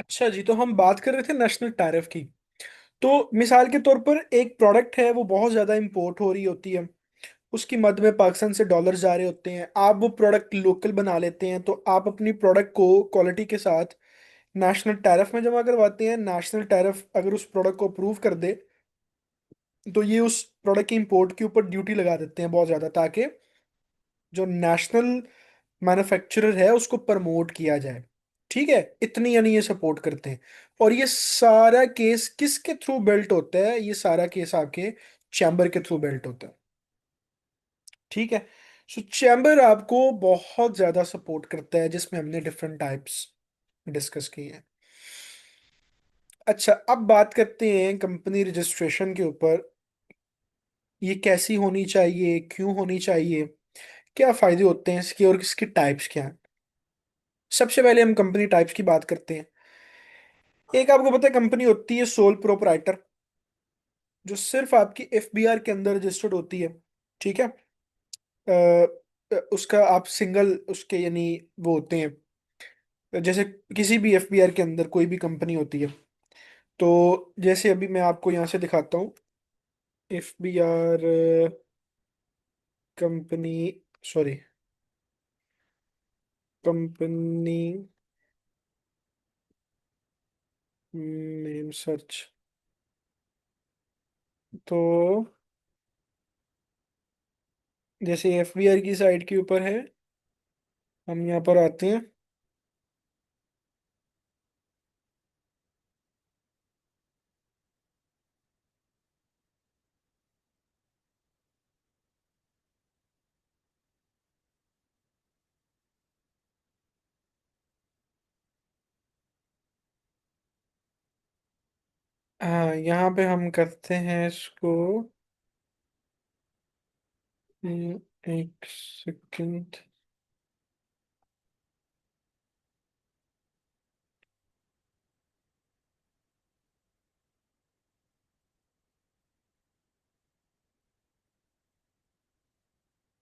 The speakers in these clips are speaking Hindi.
अच्छा जी, तो हम बात कर रहे थे नेशनल टैरिफ की। तो मिसाल के तौर पर एक प्रोडक्ट है, वो बहुत ज़्यादा इंपोर्ट हो रही होती है। उसकी मद में पाकिस्तान से डॉलर जा रहे होते हैं, आप वो प्रोडक्ट लोकल बना लेते हैं, तो आप अपनी प्रोडक्ट को क्वालिटी के साथ नेशनल टैरिफ में जमा करवाते हैं। नेशनल टैरिफ अगर उस प्रोडक्ट को अप्रूव कर दे, तो ये उस प्रोडक्ट की इंपोर्ट के ऊपर ड्यूटी लगा देते हैं बहुत ज़्यादा, ताकि जो नेशनल मैन्युफैक्चरर है उसको प्रमोट किया जाए। ठीक है, इतनी यानी ये सपोर्ट करते हैं। और ये सारा केस किसके थ्रू बिल्ट होता है? ये सारा केस आपके चैम्बर के थ्रू बिल्ट होता है। ठीक है। सो चैम्बर आपको बहुत ज्यादा सपोर्ट करता है, जिसमें हमने डिफरेंट टाइप्स डिस्कस किए हैं। अच्छा, अब बात करते हैं कंपनी रजिस्ट्रेशन के ऊपर। ये कैसी होनी चाहिए, क्यों होनी चाहिए, क्या फायदे होते हैं इसके, और इसके टाइप्स क्या हैं। सबसे पहले हम कंपनी टाइप्स की बात करते हैं। एक आपको पता है कंपनी होती है सोल प्रोपराइटर, जो सिर्फ आपकी एफबीआर के अंदर रजिस्टर्ड होती है। ठीक है। उसका आप सिंगल उसके यानी वो होते हैं, जैसे किसी भी एफबीआर के अंदर कोई भी कंपनी होती है। तो जैसे अभी मैं आपको यहाँ से दिखाता हूँ। FBR company, sorry, company name search. तो जैसे एफबीआर की साइट के ऊपर है, हम यहाँ पर आते हैं। हाँ, यहाँ पे हम करते हैं इसको। एक सेकंड।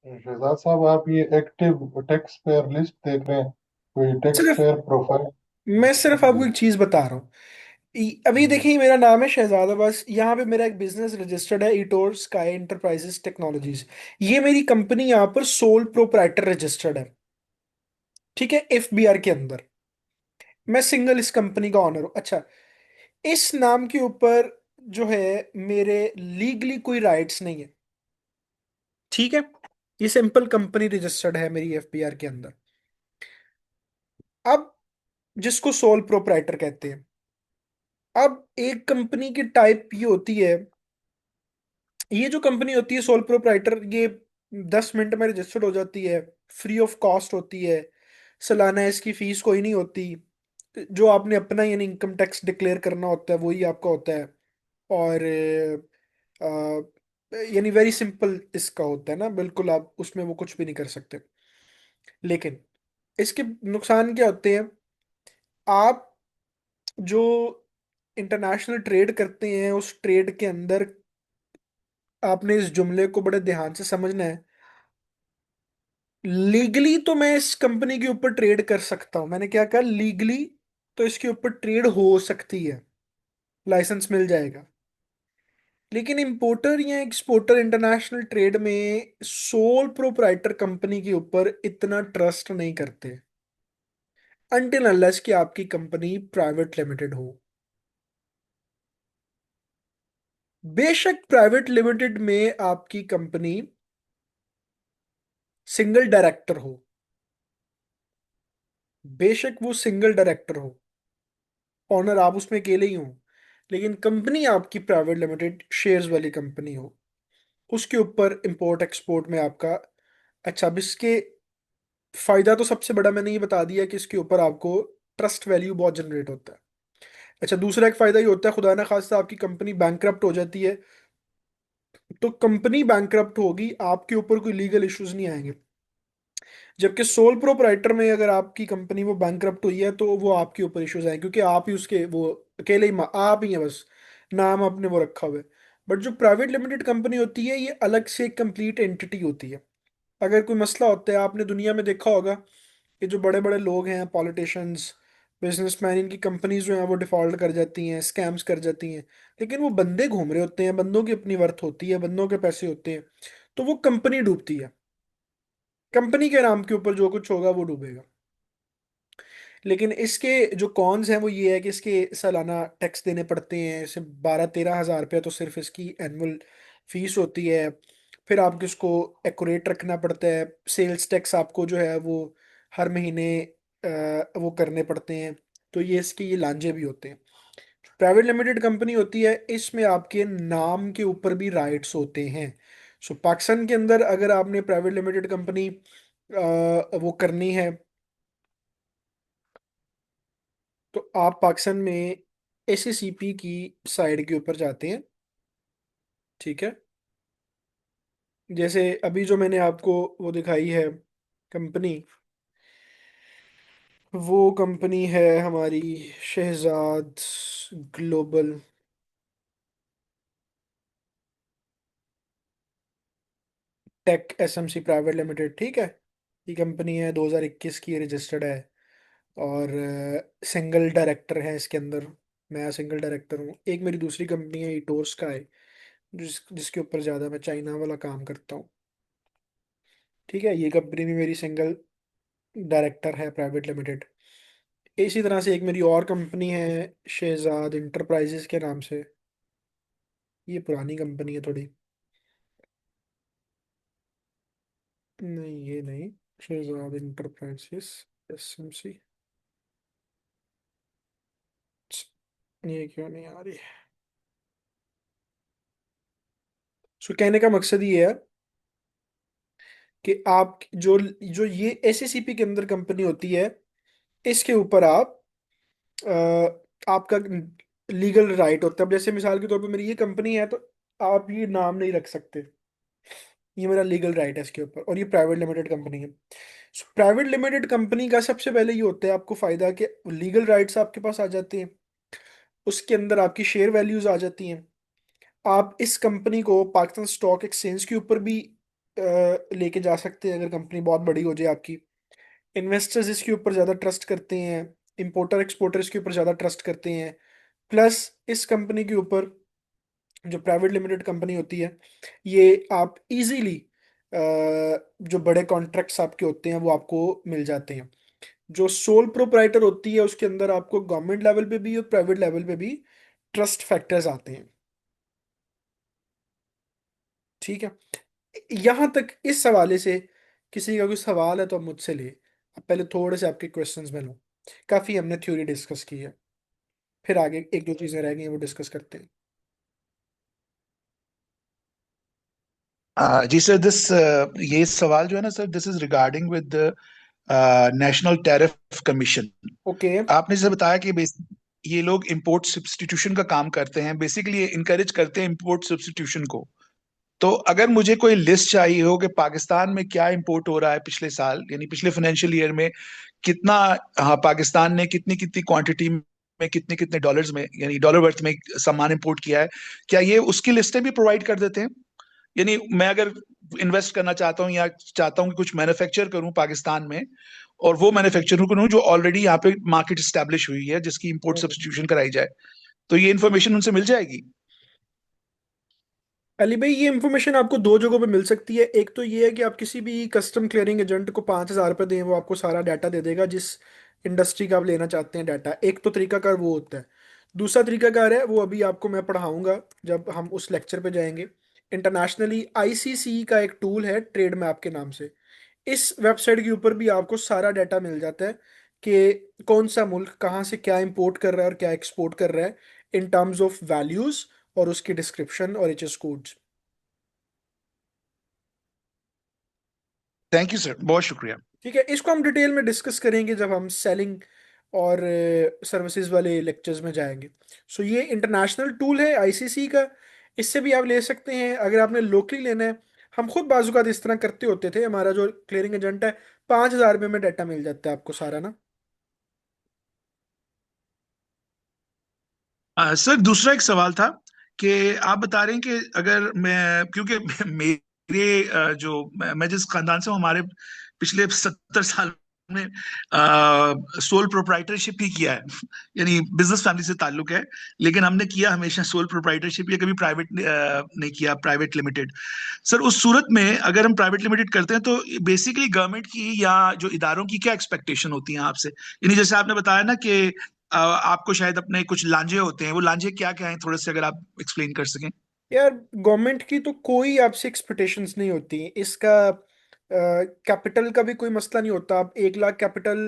शहजाद साहब, आप ये एक्टिव टैक्स पेयर लिस्ट देख रहे हैं? कोई टैक्स सिर्फ पेयर प्रोफाइल? मैं सिर्फ आपको एक चीज बता रहा हूँ। अभी देखिए, मेरा नाम है शहजाद अब्बास, यहाँ पे मेरा एक बिजनेस रजिस्टर्ड है, इटोर स्काई एंटरप्राइजेस टेक्नोलॉजीज। ये मेरी कंपनी यहाँ पर सोल प्रोप्राइटर रजिस्टर्ड है। ठीक है, एफबीआर के अंदर मैं सिंगल इस कंपनी का ऑनर हूँ। अच्छा, इस नाम के ऊपर जो है, मेरे लीगली कोई राइट्स नहीं है। ठीक है। ये सिंपल कंपनी रजिस्टर्ड है मेरी एफबीआर के अंदर। अब जिसको सोल प्रोप्राइटर कहते हैं। अब एक कंपनी की टाइप ये होती है, ये जो कंपनी होती है सोल प्रोप्राइटर, ये 10 मिनट में रजिस्टर्ड हो जाती है, फ्री ऑफ कॉस्ट होती है। सालाना इसकी फीस कोई नहीं होती। जो आपने अपना यानी इनकम टैक्स डिक्लेयर करना होता है वही आपका होता है। और यानी वेरी सिंपल इसका होता है ना, बिल्कुल आप उसमें वो कुछ भी नहीं कर सकते। लेकिन इसके नुकसान क्या होते हैं? आप जो इंटरनेशनल ट्रेड करते हैं, उस ट्रेड के अंदर आपने इस जुमले को बड़े ध्यान से समझना है। लीगली तो मैं इस कंपनी के ऊपर ट्रेड कर सकता हूं, मैंने क्या कहा, लीगली। तो इसके ऊपर ट्रेड हो सकती है, लाइसेंस मिल जाएगा। लेकिन इंपोर्टर या एक्सपोर्टर इंटरनेशनल ट्रेड में सोल प्रोप्राइटर कंपनी के ऊपर इतना ट्रस्ट नहीं करते, अनटिल अनलेस कि आपकी कंपनी प्राइवेट लिमिटेड हो। बेशक प्राइवेट लिमिटेड में आपकी कंपनी सिंगल डायरेक्टर हो, बेशक वो सिंगल डायरेक्टर हो, ऑनर आप उसमें अकेले ही हो, लेकिन कंपनी आपकी प्राइवेट लिमिटेड शेयर्स वाली कंपनी हो, उसके ऊपर इंपोर्ट एक्सपोर्ट में आपका। अच्छा, अब इसके फायदा तो सबसे बड़ा मैंने ये बता दिया कि इसके ऊपर आपको ट्रस्ट वैल्यू बहुत जनरेट होता है। अच्छा, दूसरा एक फायदा ये होता है, खुदा ना खास्ता आपकी कंपनी बैंकरप्ट हो जाती है, तो कंपनी बैंकरप्ट होगी, आपके ऊपर कोई लीगल इश्यूज नहीं आएंगे। जबकि सोल प्रोपराइटर में अगर आपकी कंपनी वो बैंकरप्ट हुई है, तो वो आपके ऊपर इश्यूज आए, क्योंकि आप ही उसके वो अकेले ही आप ही हैं बस, नाम आपने वो रखा हुआ है। बट जो प्राइवेट लिमिटेड कंपनी होती है, ये अलग से एक कंप्लीट एंटिटी होती है। अगर कोई मसला होता है, आपने दुनिया में देखा होगा, ये जो बड़े बड़े लोग हैं, पॉलिटिशियंस, बिजनेसमैन, इनकी कंपनीज जो हैं वो डिफॉल्ट कर जाती हैं, स्कैम्स कर जाती हैं, लेकिन वो बंदे घूम रहे होते हैं, बंदों की अपनी वर्थ होती है, बंदों के पैसे होते हैं, तो वो कंपनी डूबती है। कंपनी के नाम के ऊपर जो कुछ होगा वो डूबेगा। लेकिन इसके जो कॉन्स हैं वो ये है कि इसके सालाना टैक्स देने पड़ते हैं, इसे 12-13 हज़ार रुपया तो सिर्फ इसकी एनुअल फीस होती है। फिर आपको इसको एक्यूरेट रखना पड़ता है। सेल्स टैक्स आपको जो है वो हर महीने वो करने पड़ते हैं। तो ये लांझे भी होते हैं। प्राइवेट लिमिटेड कंपनी होती है, इसमें आपके नाम के ऊपर भी राइट्स होते हैं। सो पाकिस्तान के अंदर अगर आपने प्राइवेट लिमिटेड कंपनी वो करनी है, तो आप पाकिस्तान में एसएसीपी की साइड के ऊपर जाते हैं। ठीक है। जैसे अभी जो मैंने आपको वो दिखाई है कंपनी, वो कंपनी है हमारी Shahzad global tech SMC private limited. ठीक है। ये कंपनी है 2021 की, रजिस्टर्ड है। और सिंगल डायरेक्टर है इसके अंदर। मैं सिंगल डायरेक्टर हूँ। एक मेरी दूसरी कंपनी है इटोर्स का है, जिसके ऊपर ज़्यादा मैं चाइना वाला काम करता हूँ। ठीक है। ये कंपनी भी मेरी सिंगल डायरेक्टर है, प्राइवेट लिमिटेड। इसी तरह से एक मेरी और कंपनी है शहजाद इंटरप्राइजेस के नाम से। ये पुरानी कंपनी है थोड़ी। नहीं, ये नहीं। Shahzad enterprises SMC. ये क्यों नहीं आ रही? सो कहने का मकसद ये है कि आप जो जो ये एसएसीपी के अंदर कंपनी होती है, इसके ऊपर आप आपका लीगल राइट होता है। अब जैसे मिसाल के तौर पे मेरी ये कंपनी है, तो आप ये नाम नहीं रख सकते। ये मेरा लीगल राइट है इसके ऊपर, और ये प्राइवेट लिमिटेड कंपनी है। प्राइवेट लिमिटेड कंपनी का सबसे पहले ये होता है आपको फायदा कि लीगल राइट्स आपके पास आ जाते हैं। उसके अंदर आपकी शेयर वैल्यूज आ जाती हैं। आप इस कंपनी को पाकिस्तान स्टॉक एक्सचेंज के ऊपर भी लेके जा सकते हैं, अगर कंपनी बहुत बड़ी हो जाए आपकी। इन्वेस्टर्स इसके ऊपर ज़्यादा ट्रस्ट करते हैं। इंपोर्टर एक्सपोर्टर इसके ऊपर ज़्यादा ट्रस्ट करते हैं। प्लस इस कंपनी के ऊपर, जो प्राइवेट लिमिटेड कंपनी होती है, ये आप इजीली जो बड़े कॉन्ट्रैक्ट्स आपके होते हैं वो आपको मिल जाते हैं। जो सोल प्रोप्राइटर होती है उसके अंदर आपको गवर्नमेंट लेवल पे भी और प्राइवेट लेवल पे भी ट्रस्ट फैक्टर्स आते हैं। ठीक है। यहां तक इस हवाले से किसी का कोई सवाल है तो आप मुझसे ले। अब पहले थोड़े से आपके क्वेश्चंस में लूँ। काफ़ी हमने थ्योरी डिस्कस की है, फिर आगे एक दो चीज़ें रह गई हैं, वो डिस्कस करते हैं। जी सर, दिस ये सवाल जो है ना sir, this is regarding with national tariff commission. Okay. आपने जैसे बताया कि ये लोग इंपोर्ट सब्स्टिट्यूशन का काम करते हैं, बेसिकली इनकरेज करते हैं इंपोर्ट सब्स्टिट्यूशन को। तो अगर मुझे कोई लिस्ट चाहिए हो कि पाकिस्तान में क्या इंपोर्ट हो रहा है पिछले साल, यानी पिछले फाइनेंशियल ईयर में कितना, हाँ, पाकिस्तान ने कितनी कितनी क्वांटिटी में कितने कितने डॉलर्स में, यानी डॉलर वर्थ में सामान इंपोर्ट किया है, क्या ये उसकी लिस्टें भी प्रोवाइड कर देते हैं? यानी मैं अगर इन्वेस्ट करना चाहता हूँ या चाहता हूँ कि कुछ मैन्युफैक्चर करूँ पाकिस्तान में, और वो मैन्युफैक्चर करूँ जो ऑलरेडी यहाँ पे मार्केट स्टैब्लिश हुई है, जिसकी इंपोर्ट हम्म। सब्स्टिट्यूशन कराई जाए, तो ये इन्फॉर्मेशन उनसे मिल जाएगी? अली भाई, ये इंफॉर्मेशन आपको दो जगहों पे मिल सकती है। एक तो ये है कि आप किसी भी कस्टम क्लियरिंग एजेंट को 5,000 रुपये दें, वो आपको सारा डाटा दे देगा जिस इंडस्ट्री का आप लेना चाहते हैं डाटा। एक तो तरीकाकार वो होता है। दूसरा तरीकाकार है, वो अभी आपको मैं पढ़ाऊंगा जब हम उस लेक्चर पे जाएंगे। इंटरनेशनली आईसीसी का एक टूल है ट्रेड मैप के नाम से। इस वेबसाइट के ऊपर भी आपको सारा डाटा मिल जाता है कि कौन सा मुल्क कहाँ से क्या इंपोर्ट कर रहा है और क्या एक्सपोर्ट कर रहा है, इन टर्म्स ऑफ वैल्यूज और उसकी डिस्क्रिप्शन और HS codes. Thank you sir, बहुत शुक्रिया। ठीक है। इसको हम डिटेल में डिस्कस करेंगे जब हम सेलिंग और सर्विसेज वाले लेक्चर्स में जाएंगे। सो ये इंटरनेशनल टूल है आईसीसी का। इससे भी आप ले सकते हैं अगर आपने लोकली लेना है। हम खुद बाजूकात इस तरह करते होते थे। हमारा जो क्लियरिंग एजेंट है, 5,000 रुपये में डाटा मिल जाता है आपको सारा ना। सर, दूसरा एक सवाल था कि आप बता रहे हैं कि अगर मैं, क्योंकि मेरे जो मैं जिस खानदान से हूँ, हमारे पिछले 70 साल हमने सोल प्रोप्राइटरशिप ही किया है। यानी बिजनेस फैमिली से ताल्लुक है, लेकिन हमने किया हमेशा सोल प्रोप्राइटरशिप, या कभी प्राइवेट नहीं किया, प्राइवेट लिमिटेड। सर उस सूरत में अगर हम प्राइवेट लिमिटेड करते हैं तो बेसिकली गवर्नमेंट की या जो इदारों की क्या एक्सपेक्टेशन होती है आपसे? यानी जैसे आपने बताया ना कि आपको शायद अपने कुछ लांझे होते हैं, वो लांझे क्या क्या हैं, थोड़े से अगर आप एक्सप्लेन कर सकें। यार गवर्नमेंट की तो कोई आपसे एक्सपेक्टेशंस नहीं होती। इसका कैपिटल का भी कोई मसला नहीं होता। आप 1 लाख कैपिटल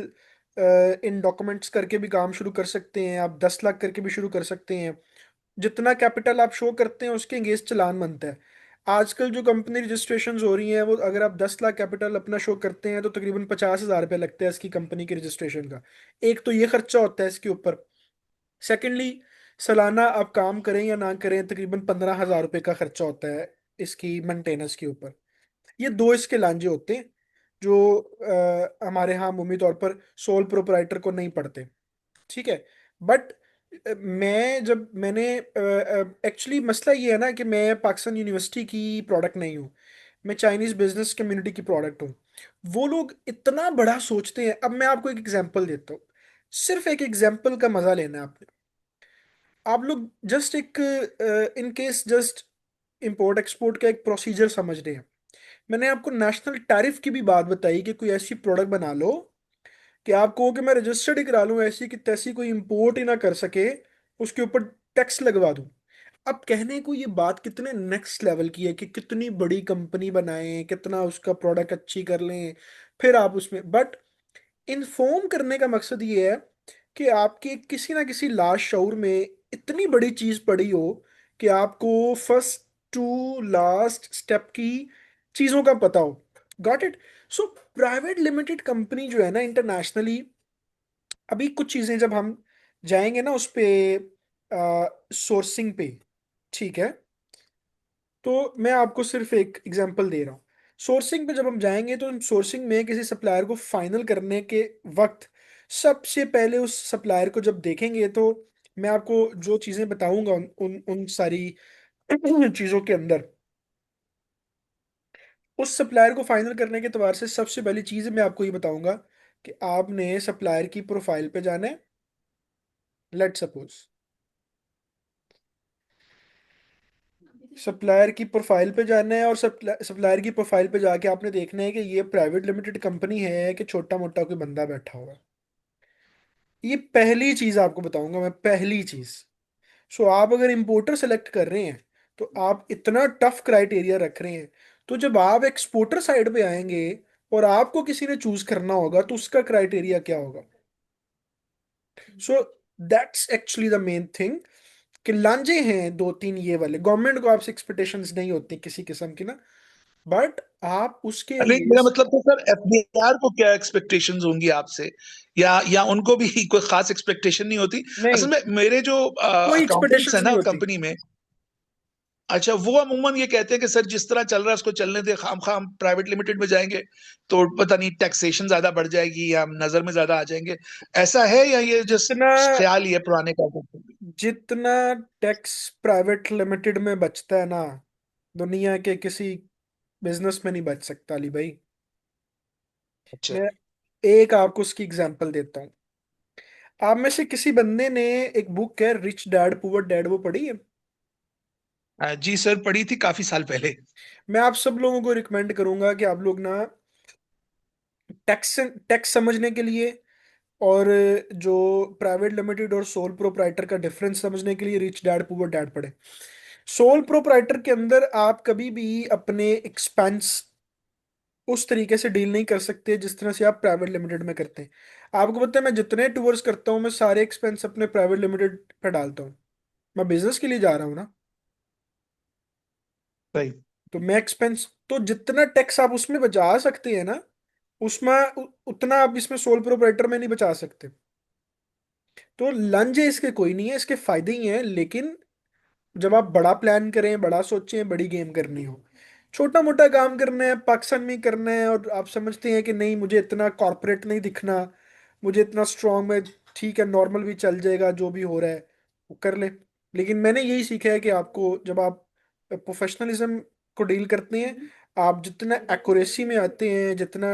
इन डॉक्यूमेंट्स करके भी काम शुरू कर सकते हैं, आप 10 लाख करके भी शुरू कर सकते हैं। जितना कैपिटल आप शो करते हैं उसके अगेंस्ट चालान बनता है। आजकल जो कंपनी रजिस्ट्रेशन हो रही हैं वो, अगर आप 10 लाख कैपिटल अपना शो करते हैं तो तकरीबन 50,000 रुपये लगता है इसकी कंपनी के रजिस्ट्रेशन का। एक तो ये खर्चा होता है इसके ऊपर। सेकेंडली, सालाना आप काम करें या ना करें तकरीबन 15,000 रुपये का खर्चा होता है इसकी मेंटेनेंस के ऊपर। ये दो इसके लांझे होते हैं जो हमारे यहाँ अमूमी तौर पर सोल प्रोपराइटर को नहीं पड़ते। ठीक है। बट मैं जब मैंने एक्चुअली मसला ये है ना कि मैं पाकिस्तान यूनिवर्सिटी की प्रोडक्ट नहीं हूँ, मैं चाइनीज बिजनेस कम्युनिटी की प्रोडक्ट हूँ। वो लोग इतना बड़ा सोचते हैं। अब मैं आपको एक एग्जांपल देता हूँ, सिर्फ एक एग्जांपल का मजा लेना है आपने। आप लोग जस्ट एक in case just import export का एक प्रोसीजर समझ रहे हैं। मैंने आपको नेशनल टैरिफ की भी बात बताई कि कोई ऐसी प्रोडक्ट बना लो कि आप कहो कि मैं रजिस्टर्ड ही करा लूं, ऐसी कि तैसी कोई इंपोर्ट ही ना कर सके, उसके ऊपर टैक्स लगवा दूं। अब कहने को ये बात कितने नेक्स्ट लेवल की है कि कितनी बड़ी कंपनी बनाएं, कितना उसका प्रोडक्ट अच्छी कर लें, फिर आप उसमें। बट इन्फॉर्म करने का मकसद ये है कि आपके किसी ना किसी लास्ट शऊर में इतनी बड़ी चीज पड़ी हो कि आपको फर्स्ट टू लास्ट स्टेप की चीजों का पता हो। Got it. So private limited company जो है ना इंटरनेशनली, अभी कुछ चीजें जब हम जाएंगे ना उस पे सोर्सिंग पे, ठीक है, तो मैं आपको सिर्फ एक एग्जांपल दे रहा हूँ। सोर्सिंग पे जब हम जाएंगे तो सोर्सिंग में किसी सप्लायर को फाइनल करने के वक्त सबसे पहले उस सप्लायर को जब देखेंगे तो मैं आपको जो चीज़ें बताऊंगा उन सारी चीज़ों के अंदर, उस सप्लायर को फाइनल करने के एतबार से सबसे पहली चीज़ मैं आपको ये बताऊंगा कि आपने सप्लायर की प्रोफाइल पे जाना है। लेट सपोज सप्लायर की प्रोफाइल पे जाना है, और सप्लायर की प्रोफाइल पे जाके आपने देखना है कि ये प्राइवेट लिमिटेड कंपनी है कि छोटा मोटा कोई बंदा बैठा हुआ है। ये पहली चीज आपको बताऊंगा मैं, पहली चीज। सो आप अगर इंपोर्टर सेलेक्ट कर रहे हैं तो आप इतना टफ क्राइटेरिया रख रहे हैं, तो जब आप एक्सपोर्टर साइड पे आएंगे और आपको किसी ने चूज करना होगा तो उसका क्राइटेरिया क्या होगा? So that's actually the main thing कि लांझे हैं दो तीन ये वाले। गवर्नमेंट को आपसे एक्सपेक्टेशंस नहीं होती किसी किस्म की ना, बट आप उसके नहीं, मेरा अगेंस्ट। मतलब तो सर एफबीआर को क्या एक्सपेक्टेशंस होंगी आपसे, या उनको भी कोई खास एक्सपेक्टेशन नहीं होती? नहीं, असल में मेरे जो कोई अकाउंटेंट्स है एक्सपेक्टेशंस नहीं ना होती। कंपनी में, अच्छा, वो अमूमन ये कहते हैं कि सर जिस तरह चल रहा है उसको चलने दे, खाम खाम प्राइवेट लिमिटेड में जाएंगे तो पता नहीं टैक्सेशन ज्यादा बढ़ जाएगी या हम नजर में ज्यादा आ जाएंगे। ऐसा है या ये जितना जस्ट ख्याल ही है पुराने का? जितना टैक्स प्राइवेट लिमिटेड में बचता है ना, दुनिया के किसी बिजनेस में नहीं बच सकता अली भाई। अच्छा। मैं एक आपको उसकी एग्जांपल देता हूँ। आप में से किसी बंदे ने एक बुक है रिच डैड पुअर डैड, वो पढ़ी है? जी सर, पढ़ी थी काफी साल पहले। मैं आप सब लोगों को रिकमेंड करूंगा कि आप लोग ना टैक्स टैक्स समझने के लिए और जो प्राइवेट लिमिटेड और सोल प्रोप्राइटर का डिफरेंस समझने के लिए रिच डैड पुअर डैड पढ़े। सोल प्रोप्राइटर के अंदर आप कभी भी अपने एक्सपेंस उस तरीके से डील नहीं कर सकते जिस तरह से आप प्राइवेट लिमिटेड में करते हैं। आपको पता है मैं जितने टूर्स करता हूँ मैं सारे एक्सपेंस अपने प्राइवेट लिमिटेड पे डालता हूँ। मैं बिजनेस के लिए जा रहा हूँ ना, सही। तो मैं एक्सपेंस तो जितना टैक्स आप उसमें बचा सकते हैं ना, उसमें उतना आप इसमें सोल प्रोप्राइटर में नहीं बचा सकते। तो लंच इसके कोई नहीं है, इसके फायदे ही हैं, लेकिन जब आप बड़ा प्लान करें, बड़ा सोचें, बड़ी गेम करनी हो, छोटा मोटा काम करना है पाकिस्तान में ही करना है, और आप समझते हैं कि नहीं मुझे इतना कॉरपोरेट नहीं दिखना, मुझे इतना स्ट्रांग में, ठीक है नॉर्मल भी चल जाएगा जो भी हो रहा है वो कर ले। लेकिन मैंने यही सीखा है कि आपको जब आप प्रोफेशनलिज्म को डील करते हैं, आप जितना एक्यूरेसी में आते हैं, जितना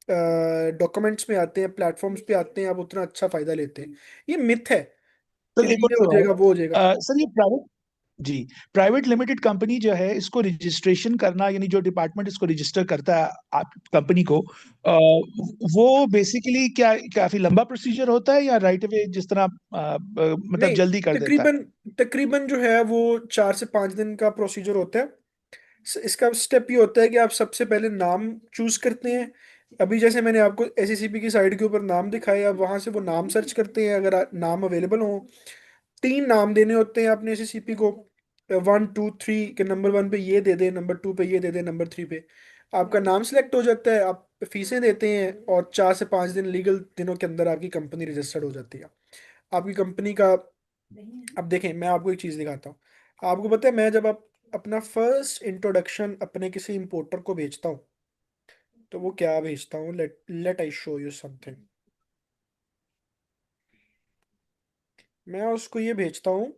डॉक्यूमेंट्स में आते हैं, प्लेटफॉर्म्स पे आते हैं, आप उतना अच्छा फायदा लेते हैं। ये मिथ है कि सर जी एक और ये हो सवाल। जाएगा वो हो जाएगा। सर ये प्राइवेट, जी, प्राइवेट लिमिटेड कंपनी जो है इसको रजिस्ट्रेशन करना, यानी जो डिपार्टमेंट इसको रजिस्टर करता है आप कंपनी को, वो बेसिकली क्या काफी लंबा प्रोसीजर होता है या राइट अवे जिस तरह मतलब नहीं, जल्दी कर देता है? तकरीबन तकरीबन जो है वो 4 से 5 दिन का प्रोसीजर होता है। इसका स्टेप ये होता है कि आप सबसे पहले नाम चूज करते हैं। अभी जैसे मैंने आपको एसएससीपी की साइट के ऊपर नाम दिखाए, आप वहां से वो नाम सर्च करते हैं, अगर नाम अवेलेबल हो। 3 नाम देने होते हैं अपने एसएससीपी को, 1 2 3 के, नंबर 1 पे ये दे दे, नंबर 2 पे ये दे दे, नंबर 3 पे आपका नाम सेलेक्ट हो जाता है। आप फीसें देते हैं और 4 से 5 दिन लीगल दिनों के अंदर आपकी कंपनी रजिस्टर्ड हो जाती है। आपकी कंपनी का, अब देखें मैं आपको एक चीज़ दिखाता हूँ। आपको पता है, मैं जब आप अपना फर्स्ट इंट्रोडक्शन अपने किसी इंपोर्टर को भेजता हूँ, तो वो क्या भेजता हूँ, let let I show you something. मैं उसको ये भेजता हूँ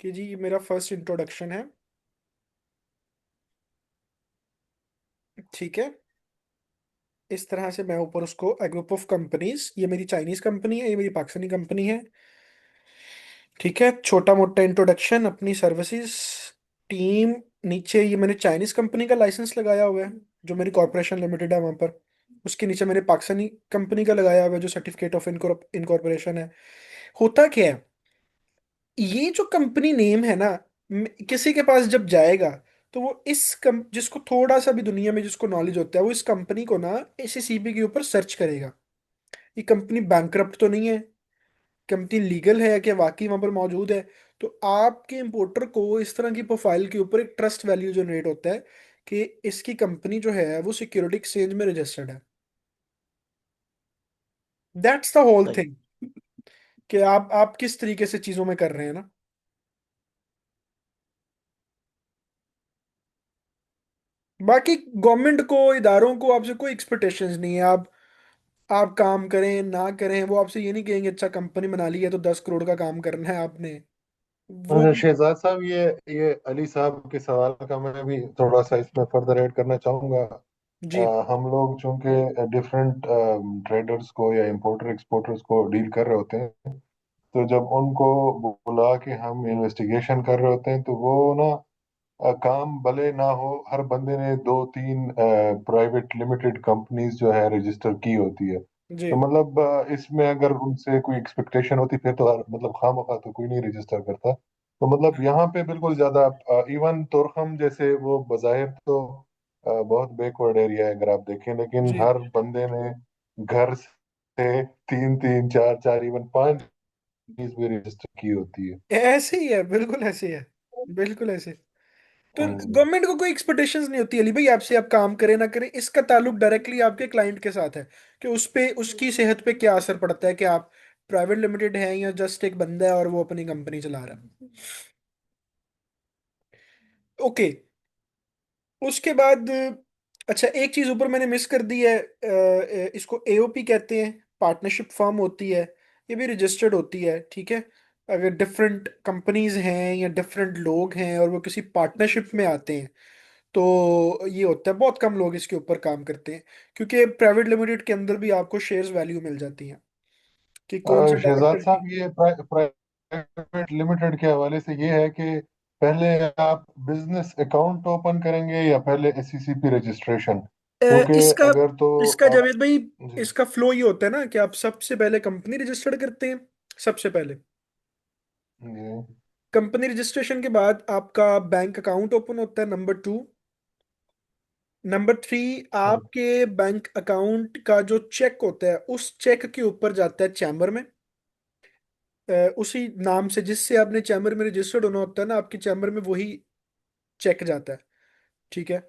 कि जी ये मेरा फर्स्ट इंट्रोडक्शन है, ठीक है। इस तरह से मैं ऊपर उसको ग्रुप ऑफ कंपनीज, ये मेरी चाइनीज कंपनी है, ये मेरी पाकिस्तानी कंपनी है, ठीक है। छोटा मोटा इंट्रोडक्शन, अपनी सर्विसेज, टीम। नीचे ये मैंने चाइनीज कंपनी का लाइसेंस लगाया हुआ है, जो मेरी कॉर्पोरेशन लिमिटेड है वहां पर। उसके नीचे मैंने पाकिस्तानी कंपनी का लगाया हुआ है, जो सर्टिफिकेट ऑफ इनकॉर्पोरेशन है। होता क्या है, ये जो कंपनी नेम है ना, किसी के पास जब जाएगा, तो वो जिसको थोड़ा सा भी दुनिया में जिसको नॉलेज होता है, वो इस कंपनी को ना एससीसीबी के ऊपर सर्च करेगा। ये कंपनी बैंकरप्ट तो नहीं है, कंपनी लीगल है कि वाकई वहां पर मौजूद है। तो आपके इंपोर्टर को इस तरह की प्रोफाइल के ऊपर एक ट्रस्ट वैल्यू जनरेट होता है कि इसकी कंपनी जो है वो सिक्योरिटी एक्सचेंज में रजिस्टर्ड है। दैट्स द होल सही। थिंग, कि आप किस तरीके से चीजों में कर रहे हैं ना। बाकी गवर्नमेंट को, इदारों को आपसे कोई एक्सपेक्टेशंस नहीं है। आप काम करें ना करें, वो आपसे ये नहीं कहेंगे अच्छा कंपनी बना ली है तो 10 करोड़ का काम करना है आपने। वो अच्छा शहजाद साहब, ये अली साहब के सवाल का मैं भी थोड़ा सा इसमें फर्दर ऐड करना चाहूँगा। जी हम लोग चूंकि डिफरेंट ट्रेडर्स को या इंपोर्टर एक्सपोर्टर्स को डील कर रहे होते हैं, तो जब उनको बुला के हम इन्वेस्टिगेशन कर रहे होते हैं, तो वो ना काम भले ना हो, हर बंदे ने दो तीन प्राइवेट लिमिटेड कंपनीज जो है रजिस्टर की होती है। जी तो मतलब इसमें अगर उनसे कोई एक्सपेक्टेशन होती फिर तो मतलब खामखा तो कोई नहीं रजिस्टर करता। तो मतलब यहाँ पे बिल्कुल ज्यादा, इवन तोरखम जैसे वो बज़ाहिर तो बहुत बैकवर्ड एरिया है अगर आप देखें, लेकिन जी, हर बंदे ने घर से तीन तीन चार चार इवन पांच चीज भी रजिस्टर की होती है। ऐसे ही है, बिल्कुल ऐसे ही है, बिल्कुल ऐसे। तो हम्म। गवर्नमेंट को कोई एक्सपेक्टेशंस नहीं होती अली भाई आपसे, आप काम करें ना करें, इसका ताल्लुक डायरेक्टली आपके क्लाइंट के साथ है, कि उस पे उसकी सेहत पे क्या असर पड़ता है, कि आप प्राइवेट लिमिटेड है या जस्ट एक बंदा है और वो अपनी कंपनी चला रहा है। ओके, उसके बाद अच्छा एक चीज ऊपर मैंने मिस कर दी है, इसको एओपी कहते हैं, पार्टनरशिप फर्म होती है, ये भी रजिस्टर्ड होती है, ठीक है। अगर डिफरेंट कंपनीज हैं या डिफरेंट लोग हैं और वो किसी पार्टनरशिप में आते हैं, तो ये होता है, बहुत कम लोग इसके ऊपर काम करते हैं, क्योंकि प्राइवेट लिमिटेड के अंदर भी आपको शेयर्स वैल्यू मिल जाती हैं कि कौन सा शहजाद डायरेक्टर की। साहब, ये प्राइवेट लिमिटेड के हवाले से ये है कि पहले आप बिजनेस अकाउंट ओपन करेंगे या पहले एससीसीपी रजिस्ट्रेशन? क्योंकि इसका अगर तो इसका आप, जावेद भाई, जी इसका फ्लो ये होता है ना कि आप सबसे पहले कंपनी रजिस्टर्ड करते हैं, सबसे पहले जी कंपनी रजिस्ट्रेशन के बाद आपका बैंक अकाउंट ओपन होता है, नंबर 2। नंबर 3, आपके बैंक अकाउंट का जो चेक होता है उस चेक के ऊपर जाता है चैम्बर में, उसी नाम से जिससे आपने चैम्बर में रजिस्टर्ड होना होता है ना, आपकी चैम्बर में वही चेक जाता है, ठीक है।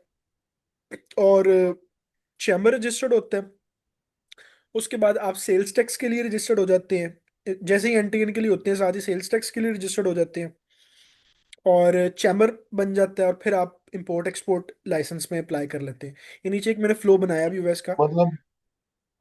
और चैम्बर रजिस्टर्ड होता है। उसके बाद आप सेल्स टैक्स के लिए रजिस्टर्ड हो जाते हैं, जैसे ही एंटीजन के लिए होते हैं साथ ही सेल्स टैक्स के लिए रजिस्टर्ड हो जाते हैं, और चैम्बर बन जाता है, और फिर आप इंपोर्ट एक्सपोर्ट लाइसेंस में अप्लाई कर लेते हैं। ये नीचे एक मैंने फ्लो बनाया भी यूएस का। मतलब,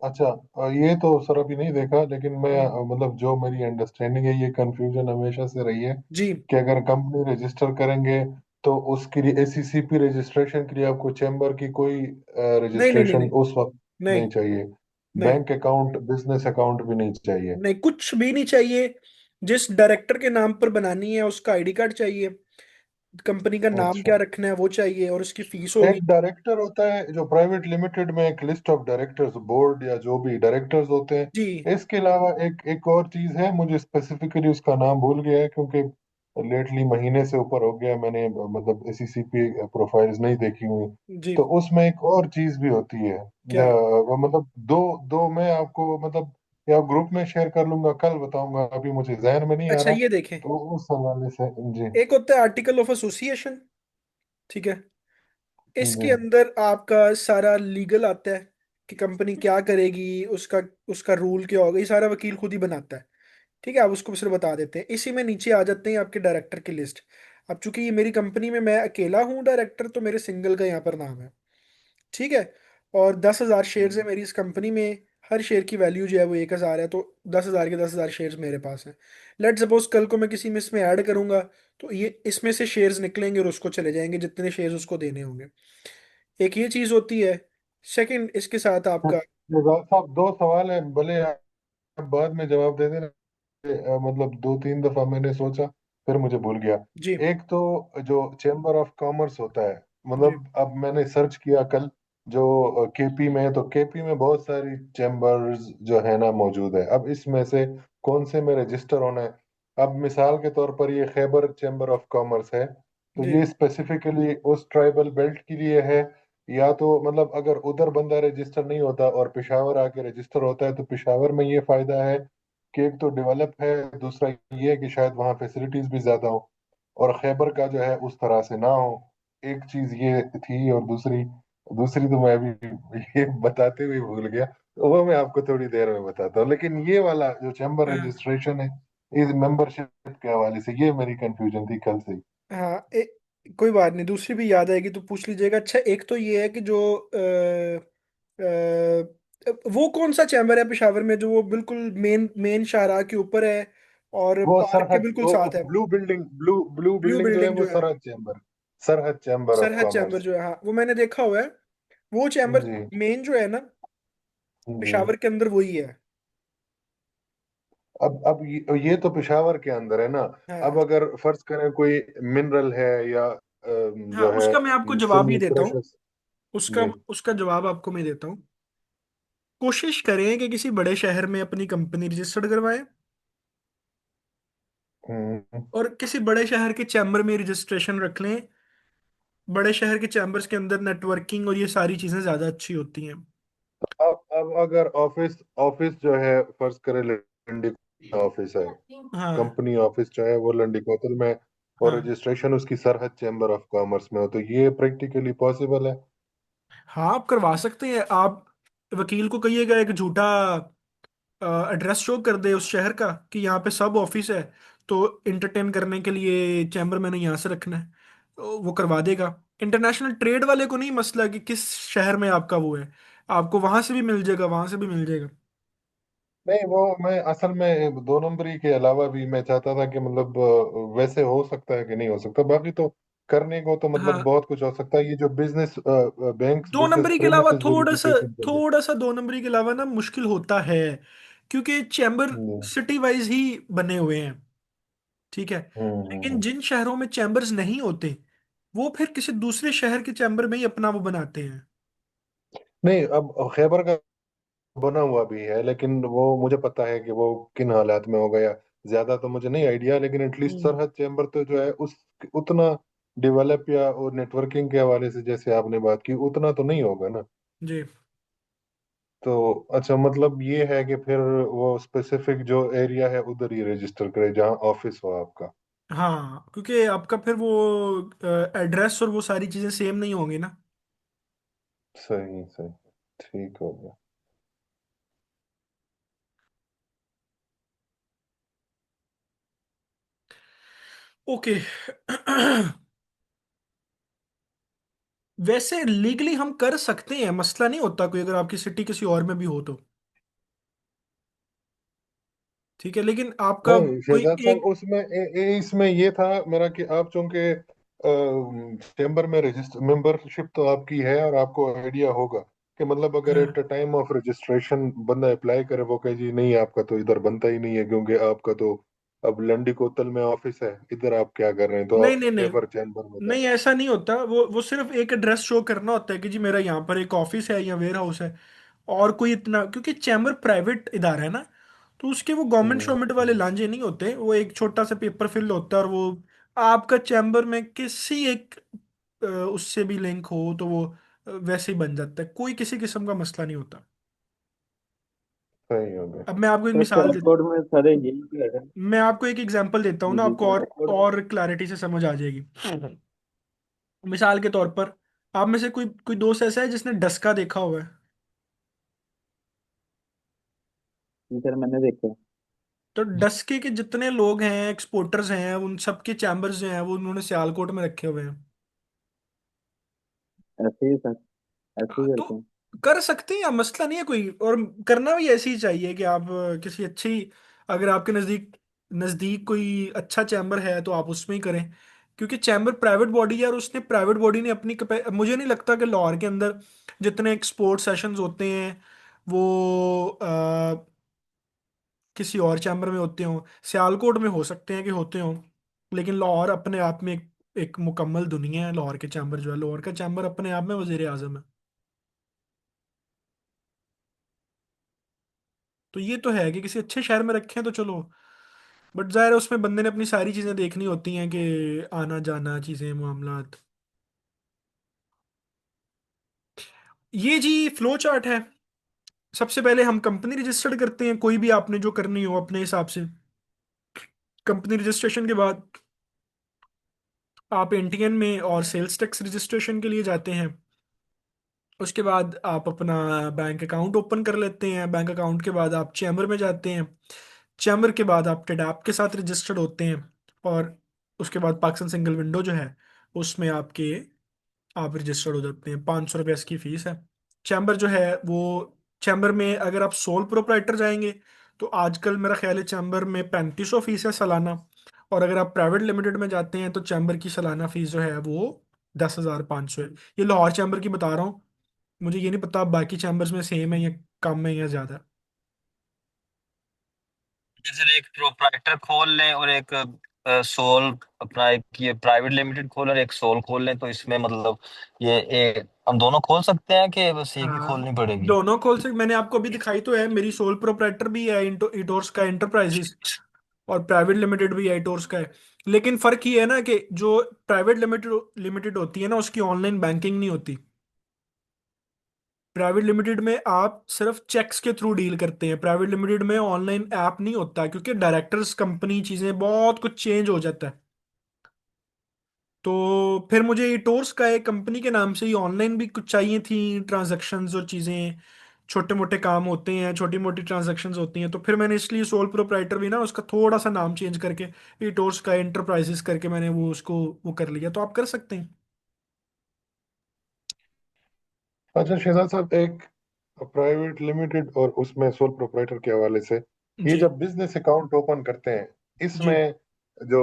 अच्छा, ये तो सर अभी नहीं देखा, लेकिन मैं हम्म, मतलब जो मेरी अंडरस्टैंडिंग है, ये कंफ्यूजन हमेशा से रही है जी कि अगर कंपनी रजिस्टर करेंगे तो उसके लिए एससीसीपी रजिस्ट्रेशन के लिए आपको चैम्बर की कोई नहीं नहीं नहीं रजिस्ट्रेशन नहीं, उस वक्त नहीं नहीं चाहिए। नहीं बैंक अकाउंट, बिजनेस अकाउंट भी नहीं चाहिए। नहीं, कुछ भी नहीं चाहिए। जिस डायरेक्टर के नाम पर बनानी है उसका आईडी कार्ड चाहिए, कंपनी का नाम अच्छा। क्या रखना है वो चाहिए, और उसकी फीस एक होगी। डायरेक्टर होता है जो प्राइवेट लिमिटेड में, एक लिस्ट ऑफ डायरेक्टर्स, बोर्ड या जो भी डायरेक्टर्स होते जी हैं। इसके अलावा एक एक और चीज है, मुझे स्पेसिफिकली उसका नाम भूल गया है, क्योंकि लेटली महीने से ऊपर हो गया मैंने मतलब एसईसीपी प्रोफाइल्स नहीं देखी हुई। जी। तो उसमें एक और चीज भी होती है, क्या? मतलब दो दो मैं आपको मतलब या ग्रुप में शेयर कर लूंगा, कल बताऊंगा, अभी मुझे जहन में नहीं आ अच्छा, रहा। ये देखें। तो उस हवाले से जी। एक होता है आर्टिकल ऑफ एसोसिएशन, ठीक है। जी। इसके अंदर आपका सारा लीगल आता है कि कंपनी क्या करेगी, उसका उसका रूल क्या होगा, ये सारा वकील खुद ही बनाता है। ठीक है, आप उसको सिर्फ बता देते हैं। इसी में नीचे आ जाते हैं आपके डायरेक्टर की लिस्ट। अब चूंकि ये मेरी कंपनी में मैं अकेला हूँ डायरेक्टर, तो मेरे सिंगल का यहाँ पर नाम है। ठीक है। और 10,000 शेयर्स है मेरी इस कंपनी में। हर शेयर की वैल्यू जो है वो 1,000 है, तो 10,000 के 10,000 शेयर्स मेरे पास हैं। लेट सपोज कल को मैं किसी में इसमें ऐड करूंगा, तो ये इसमें से शेयर्स निकलेंगे और उसको चले जाएंगे जितने शेयर्स उसको देने होंगे। एक ये चीज होती है। सेकंड, इसके साथ आपका। जवाब साहब, दो सवाल है, भले आप बाद में जवाब दे देना। मतलब दो तीन दफा मैंने सोचा, फिर मुझे भूल गया। जी एक तो जो चेम्बर ऑफ कॉमर्स होता है, जी मतलब अब मैंने सर्च किया कल, जो केपी में है, तो केपी में बहुत सारी चेम्बर्स जो है ना मौजूद है। अब इसमें से कौन से में रजिस्टर होना है? अब मिसाल के तौर पर ये खैबर चेम्बर ऑफ कॉमर्स है, तो जी ये स्पेसिफिकली उस ट्राइबल बेल्ट के लिए है, या तो मतलब अगर उधर बंदा रजिस्टर नहीं होता और पेशावर आके रजिस्टर होता है, तो पेशावर में ये फायदा है कि एक तो डेवलप है, दूसरा ये है कि शायद वहाँ फैसिलिटीज भी ज्यादा हो, और खैबर का जो है उस तरह से ना हो। एक चीज ये थी, और दूसरी दूसरी तो मैं अभी ये बताते हुए भूल गया, तो वो मैं आपको थोड़ी देर में बताता हूँ। लेकिन ये वाला जो चैम्बर हाँ रजिस्ट्रेशन है, इस मेंबरशिप के हवाले से, ये मेरी कंफ्यूजन थी कल से। हाँ। कोई बात नहीं, दूसरी भी याद आएगी तो पूछ लीजिएगा। अच्छा, एक तो ये है कि जो वो कौन सा चैम्बर है पेशावर में जो वो बिल्कुल मेन मेन शाहराह के ऊपर है और वो पार्क के सरहद, बिल्कुल वो साथ है? Blue building, blue blue building जो है बिल्डिंग वो जो है, सरहद चैम्बर, सरहद चैम्बर ऑफ सरहद चैम्बर कॉमर्स। जो है, हाँ वो मैंने देखा हुआ है। वो चैम्बर जी। मेन जो है ना जी। पेशावर के अंदर, वही है। अब ये तो पेशावर के अंदर है ना। अब हाँ अगर फर्ज करें कोई मिनरल है या हाँ, जो है उसका मैं आपको जवाब सेमी ही देता हूँ। प्रेशस। उसका जी। उसका जवाब आपको मैं देता हूँ। कोशिश करें कि किसी बड़े शहर में अपनी कंपनी रजिस्टर्ड करवाएं, हम्म। और किसी बड़े शहर के चैम्बर में रजिस्ट्रेशन रख लें। बड़े शहर के चैम्बर्स के अंदर नेटवर्किंग और ये सारी चीजें ज्यादा अच्छी होती हैं। अब अगर ऑफिस ऑफिस जो है फर्ज करें लंडी ऑफिस है, हाँ कंपनी ऑफिस जो है वो लंडी कोतल में है, और हाँ रजिस्ट्रेशन उसकी सरहद चैम्बर ऑफ कॉमर्स में हो, तो ये प्रैक्टिकली पॉसिबल है। हाँ, आप करवा सकते हैं। आप वकील को कहिएगा एक झूठा एड्रेस शो कर दे उस शहर का कि यहाँ पे सब ऑफिस है, तो इंटरटेन करने के लिए चैम्बर मैंने यहाँ से रखना है, तो वो करवा देगा। इंटरनेशनल ट्रेड वाले को नहीं मसला कि किस शहर में आपका वो है, आपको वहां से भी मिल जाएगा, वहां से भी मिल जाएगा। नहीं, वो मैं असल में दो नंबरी के अलावा भी मैं चाहता था कि मतलब वैसे हो सकता है कि नहीं हो सकता, बाकी तो करने को तो मतलब हाँ, बहुत कुछ हो सकता है। ये जो बिजनेस बैंक्स दो बिजनेस नंबरी के अलावा प्रेमिसेस थोड़ा सा, वेरिफिकेशन कर दे। थोड़ा सा दो नंबरी के अलावा ना मुश्किल होता है, क्योंकि चैम्बर हम्म। सिटी वाइज ही बने हुए हैं। ठीक है। लेकिन हम्म। जिन शहरों में चैम्बर्स नहीं होते, वो फिर किसी दूसरे शहर के चैम्बर में ही अपना वो बनाते हैं। नहीं, अब खैबर का बना हुआ भी है, लेकिन वो मुझे पता है कि वो किन हालात में हो गया। ज्यादा तो मुझे नहीं आइडिया, लेकिन एटलीस्ट हम्म, सरहद चैम्बर तो जो है उस उतना डेवलप या और नेटवर्किंग के हवाले से जैसे आपने बात की, उतना तो नहीं होगा ना। जी तो अच्छा, मतलब ये है कि फिर वो स्पेसिफिक जो एरिया है उधर ही रजिस्टर करे जहाँ ऑफिस हो आपका। हाँ, क्योंकि आपका फिर वो एड्रेस और वो सारी चीजें सेम नहीं होंगी ना। सही सही। ठीक हो गया। ओके। वैसे लीगली हम कर सकते हैं, मसला नहीं होता कोई, अगर आपकी सिटी किसी और में भी हो तो। ठीक है, लेकिन आपका नहीं कोई शहजाद साहब, एक। उसमें इसमें ये था मेरा कि आप चूंकि चैम्बर में रजिस्टर मेंबरशिप तो आपकी है और आपको आइडिया होगा, कि मतलब अगर हाँ। एट टाइम ऑफ रजिस्ट्रेशन बंदा अप्लाई करे, वो कहे जी नहीं आपका तो इधर बनता ही नहीं है, क्योंकि आपका तो अब लंडी कोतल में ऑफिस है, इधर आप क्या कर रहे हैं, तो नहीं आप नहीं नहीं नेवर चैम्बर में था। नहीं, ऐसा नहीं होता। वो सिर्फ एक एड्रेस शो करना होता है कि जी मेरा यहाँ पर एक ऑफिस है या वेयर हाउस है। और कोई इतना, क्योंकि चैम्बर प्राइवेट इदारा है ना, तो उसके वो गवर्नमेंट शोमेंट वाले हम्म, लांझे नहीं होते। वो एक छोटा सा पेपर फिल होता है, और वो आपका चैम्बर में किसी एक उससे भी लिंक हो तो वो वैसे ही बन जाता है। कोई किसी किस्म का मसला नहीं होता। सही हो गया। अब मैं आपको एक तो मिसाल दे सियालकोट में सारे यही तो है। मैं आपको एक एग्जांपल देता हूँ ना, जी आपको सियालकोट में। और क्लैरिटी से समझ आ जाएगी। मिसाल के तौर पर, आप में से कोई कोई दोस्त ऐसा है जिसने डस्का देखा हुआ है? जी सर मैंने देखा। तो डस्के के जितने लोग हैं, एक्सपोर्टर्स हैं, उन सबके चैम्बर्स जो हैं वो उन्होंने सियालकोट में रखे हुए हैं। ऐसे ही सर, ऐसे ही तो करते हैं। कर सकते हैं, या मसला नहीं है कोई। और करना भी ऐसे ही चाहिए कि आप किसी अच्छी, अगर आपके नज़दीक नज़दीक कोई अच्छा चैम्बर है तो आप उसमें ही करें। क्योंकि चैम्बर प्राइवेट बॉडी है, और उसने प्राइवेट बॉडी ने अपनी मुझे नहीं लगता कि लाहौर के अंदर जितने एक्सपोर्ट सेशंस होते हैं वो किसी और चैम्बर में होते हों। सियालकोट में हो सकते हैं कि होते हों, लेकिन लाहौर अपने आप में एक मुकम्मल दुनिया है। लाहौर के चैम्बर जो है, लाहौर का चैम्बर अपने आप में वजीर आजम है। तो ये तो है कि किसी अच्छे शहर में रखें तो चलो, बट जाहिर है उसमें बंदे ने अपनी सारी चीज़ें देखनी होती हैं कि आना जाना, चीज़ें, मामलात। ये जी फ्लो चार्ट है। सबसे पहले हम कंपनी रजिस्टर्ड करते हैं, कोई भी आपने जो करनी हो अपने हिसाब से। कंपनी रजिस्ट्रेशन के बाद आप एनटीएन में और सेल्स टैक्स रजिस्ट्रेशन के लिए जाते हैं। उसके बाद आप अपना बैंक अकाउंट ओपन कर लेते हैं। बैंक अकाउंट के बाद आप चैम्बर में जाते हैं। चैम्बर के बाद आप टेडाप के साथ रजिस्टर्ड होते हैं। और उसके बाद पाकिस्तान सिंगल विंडो जो है, उसमें आप रजिस्टर्ड हो जाते हैं। 500 रुपये इसकी फीस है। चैम्बर जो है वो, चैम्बर में अगर आप सोल प्रोप्राइटर जाएंगे तो आजकल मेरा ख्याल है चैम्बर में 3500 फीस है सालाना। और अगर आप प्राइवेट लिमिटेड में जाते हैं तो चैम्बर की सालाना फीस जो है वो 10,500 है। ये लाहौर चैम्बर की बता रहा हूँ। मुझे ये नहीं पता बाकी चैम्बर्स में सेम है या कम है या ज़्यादा। जैसे एक प्रोप्राइटर खोल लें और एक सोल, अपना एक ये प्राइवेट लिमिटेड खोल और एक सोल खोल लें, तो इसमें मतलब ये एक हम दोनों खोल सकते हैं कि बस एक ही हाँ, खोलनी पड़ेगी? दोनों खोल से मैंने आपको अभी दिखाई तो है। मेरी सोल प्रोप्राइटर भी है इटोर्स का एंटरप्राइजेस, और प्राइवेट लिमिटेड भी है इटोर्स का है। लेकिन फर्क ये है ना कि जो प्राइवेट लिमिटेड लिमिटेड होती है ना, उसकी ऑनलाइन बैंकिंग नहीं होती। प्राइवेट लिमिटेड में आप सिर्फ चेक्स के थ्रू डील करते हैं। प्राइवेट लिमिटेड में ऑनलाइन ऐप नहीं होता, क्योंकि डायरेक्टर्स कंपनी, चीजें बहुत कुछ चेंज हो जाता है। तो फिर मुझे ये टोर्स का एक कंपनी के नाम से ही ऑनलाइन भी कुछ चाहिए थी, ट्रांजैक्शंस और चीज़ें। छोटे मोटे काम होते हैं, छोटी मोटी ट्रांजैक्शंस होती हैं, तो फिर मैंने इसलिए सोल प्रोप्राइटर भी ना उसका थोड़ा सा नाम चेंज करके ये टोर्स का एंटरप्राइजेस करके मैंने वो उसको वो कर लिया। तो आप कर सकते हैं। अच्छा शहजाद साहब, एक प्राइवेट लिमिटेड और उसमें सोल प्रोप्राइटर के हवाले से, ये जी जब बिजनेस अकाउंट ओपन करते हैं, जी इसमें जो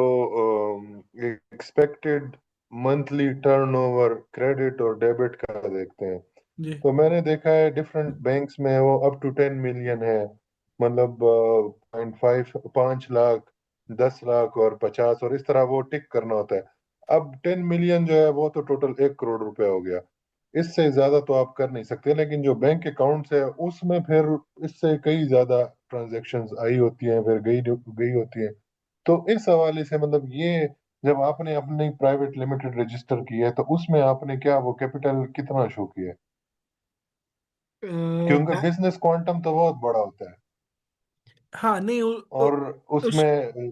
एक्सपेक्टेड मंथली टर्नओवर क्रेडिट और डेबिट का देखते हैं, जी तो मैंने देखा है डिफरेंट बैंक्स में वो अप टू 10 मिलियन है। मतलब 5 लाख, 10 लाख और 50, और इस तरह वो टिक करना होता है। अब 10 मिलियन जो है वो तो टोटल 1 करोड़ रुपए हो गया। इससे ज्यादा तो आप कर नहीं सकते, लेकिन जो बैंक अकाउंट्स है उसमें फिर इससे कई ज्यादा ट्रांजैक्शंस आई होती हैं, फिर गई गई होती हैं। तो इस हवाले से मतलब ये, जब आपने अपनी प्राइवेट लिमिटेड रजिस्टर की है, तो उसमें आपने क्या वो कैपिटल कितना शो किया है? क्योंकि मैं, बिजनेस क्वांटम तो बहुत बड़ा होता है। हाँ नहीं और उस उसमें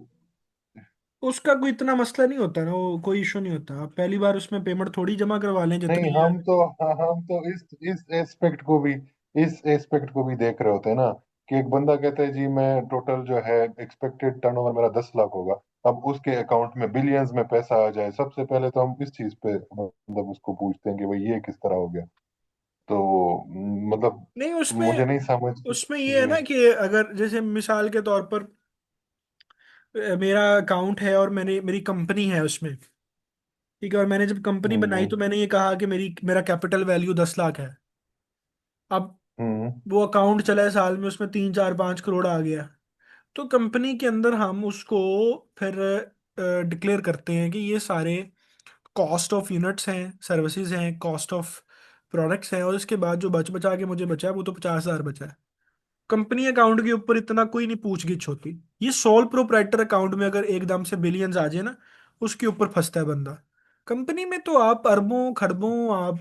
उसका कोई इतना मसला नहीं होता ना, वो कोई इशू नहीं होता। आप पहली बार उसमें पेमेंट थोड़ी जमा करवा लें नहीं, जितनी है। हम तो इस एस्पेक्ट को भी, इस एस्पेक्ट को भी देख रहे होते हैं ना, कि एक बंदा कहता है जी मैं टोटल जो है एक्सपेक्टेड टर्नओवर मेरा 10 लाख होगा। अब उसके अकाउंट में बिलियंस में पैसा आ जाए, सबसे पहले तो हम इस चीज पे मतलब उसको पूछते हैं कि भाई ये किस तरह हो गया। तो मतलब नहीं, मुझे उसमें नहीं समझ उसमें ये है जी। ना कि अगर जैसे मिसाल के तौर पर मेरा अकाउंट है और मेरी कंपनी है उसमें, ठीक है। और मैंने जब कंपनी बनाई जी। तो मैंने ये कहा कि मेरा कैपिटल वैल्यू 10 लाख है। अब हम्म। वो अकाउंट चला है, साल में उसमें 3 4 5 करोड़ आ गया, तो कंपनी के अंदर हम उसको फिर डिक्लेयर करते हैं कि ये सारे कॉस्ट ऑफ यूनिट्स हैं, सर्विसेज हैं, कॉस्ट ऑफ प्रोडक्ट्स हैं, और इसके बाद जो बच बचा के मुझे बचा है वो तो 50,000 बचा है। कंपनी अकाउंट के ऊपर इतना कोई नहीं पूछ गिछ होती। ये सोल प्रोप्राइटर अकाउंट में अगर एकदम से बिलियंस आ जाए ना, उसके ऊपर फंसता है बंदा। कंपनी में तो आप अरबों खरबों, आप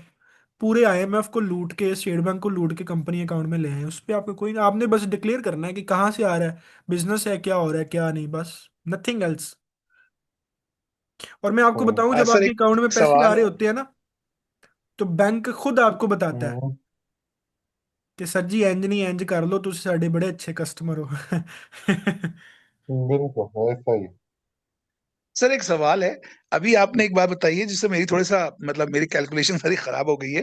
पूरे आईएमएफ को लूट के, स्टेट बैंक को लूट के कंपनी अकाउंट में ले आए, उस पर आपको कोई, आपने बस डिक्लेयर करना है कि कहाँ से आ रहा है, बिजनेस है, क्या हो रहा है क्या नहीं, बस नथिंग एल्स। और मैं आपको बताऊं, जब सर आपके एक अकाउंट में पैसे आ सवाल रहे है। होते हैं ना, तो बैंक खुद आपको बताता है हम्म। कि सर जी इंज नहीं इंज कर लो, तुम साडे बड़े अच्छे कस्टमर हो। बिल्कुल ऐसा ही। सर एक सवाल है, अभी आपने एक बात बताई है जिससे मेरी थोड़ी सा मतलब मेरी कैलकुलेशन सारी खराब हो गई है।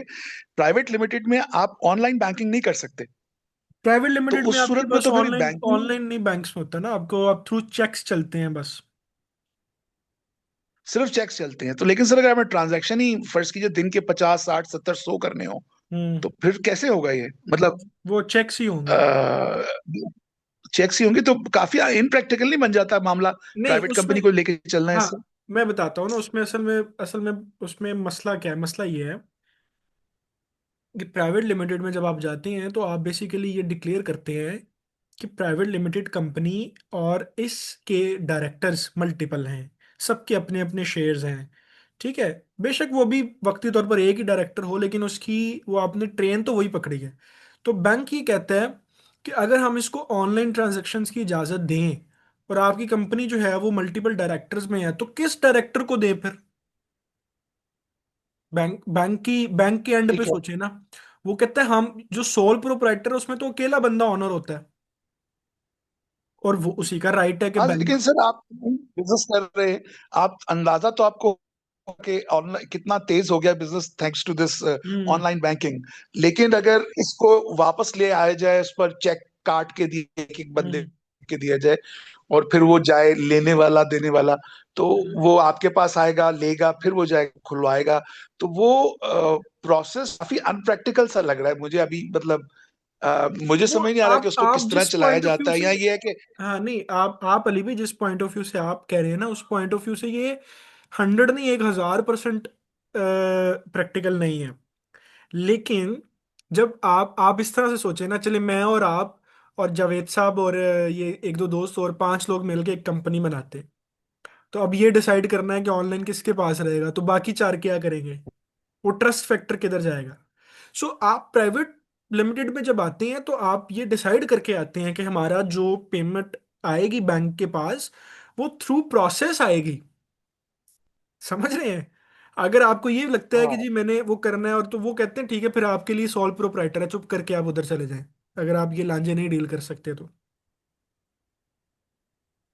प्राइवेट लिमिटेड में आप ऑनलाइन बैंकिंग नहीं कर सकते, प्राइवेट तो लिमिटेड में उस आपके सूरत में पास तो फिर ऑनलाइन बैंकिंग। ऑनलाइन नहीं बैंक्स में होता ना, आपको आप थ्रू चेक्स चलते हैं बस। सिर्फ चेक्स चलते हैं तो, लेकिन सर अगर हमें ट्रांजैक्शन ही फर्ज कीजिए दिन के 50 60 70 100 करने हो, हम्म। तो फिर कैसे होगा ये मतलब? वो चेक्स ही होंगे। चेक्स ही होंगे तो काफी इनप्रैक्टिकल नहीं बन जाता मामला? नहीं प्राइवेट उसमें, कंपनी को लेके चलना है हाँ इससे। मैं बताता हूँ ना, उसमें असल में उसमें मसला क्या है, मसला ये है कि प्राइवेट लिमिटेड में जब आप जाते हैं तो आप बेसिकली ये डिक्लेयर करते हैं कि प्राइवेट लिमिटेड कंपनी, और इसके डायरेक्टर्स मल्टीपल हैं, सबके अपने अपने शेयर्स हैं। ठीक है, बेशक वो भी वक्ती तौर पर एक ही डायरेक्टर हो, लेकिन उसकी वो आपने ट्रेन तो वही पकड़ी है। तो बैंक ये कहता है कि अगर हम इसको ऑनलाइन ट्रांजैक्शंस की इजाज़त दें, और आपकी कंपनी जो है वो मल्टीपल डायरेक्टर्स में है, तो किस डायरेक्टर को दें फिर? बैंक के एंड पे ठीक है। सोचे ना। वो कहते हैं हम जो सोल प्रोप्राइटर है उसमें तो अकेला बंदा ऑनर होता है, और वो उसी का राइट है कि हाँ बैंक। लेकिन सर आप बिजनेस कर रहे हैं, आप अंदाजा तो आपको कि ऑनलाइन कितना तेज हो गया business thanks to this hmm. Online banking. लेकिन अगर इसको वापस ले आया जाए, उस पर चेक काट के दिए एक एक बंदे हम्म। के दिया जाए, और फिर वो जाए लेने वाला देने वाला, तो हम्म। वो आपके पास आएगा लेगा फिर वो जाएगा खुलवाएगा, तो वो प्रोसेस काफी अनप्रैक्टिकल सा लग रहा है मुझे अभी मतलब। मुझे वो समझ नहीं आ रहा कि उसको आप किस तरह जिस चलाया पॉइंट ऑफ व्यू जाता है, से, या ये है कि हाँ नहीं, आप अली भी जिस पॉइंट ऑफ व्यू से आप कह रहे हैं ना, उस पॉइंट ऑफ व्यू से ये 100 नहीं, 1,000% प्रैक्टिकल नहीं है। लेकिन जब आप इस तरह से सोचे ना, चले मैं और आप और जावेद साहब और ये एक दो दोस्त और 5 लोग मिलके एक कंपनी बनाते, तो अब ये डिसाइड करना है कि ऑनलाइन किसके पास रहेगा, तो बाकी 4 क्या करेंगे? वो ट्रस्ट फैक्टर किधर जाएगा? सो आप प्राइवेट लिमिटेड में जब आते हैं तो आप ये डिसाइड करके आते हैं कि हमारा जो पेमेंट आएगी बैंक के पास, वो थ्रू प्रोसेस आएगी। समझ रहे हैं? अगर आपको ये लगता है कि हाँ। जी मैंने वो करना है, और तो वो कहते हैं ठीक है, फिर आपके लिए सॉल्व प्रोप्राइटर है, चुप करके आप उधर चले जाएं, अगर आप ये लांझे नहीं डील कर सकते तो।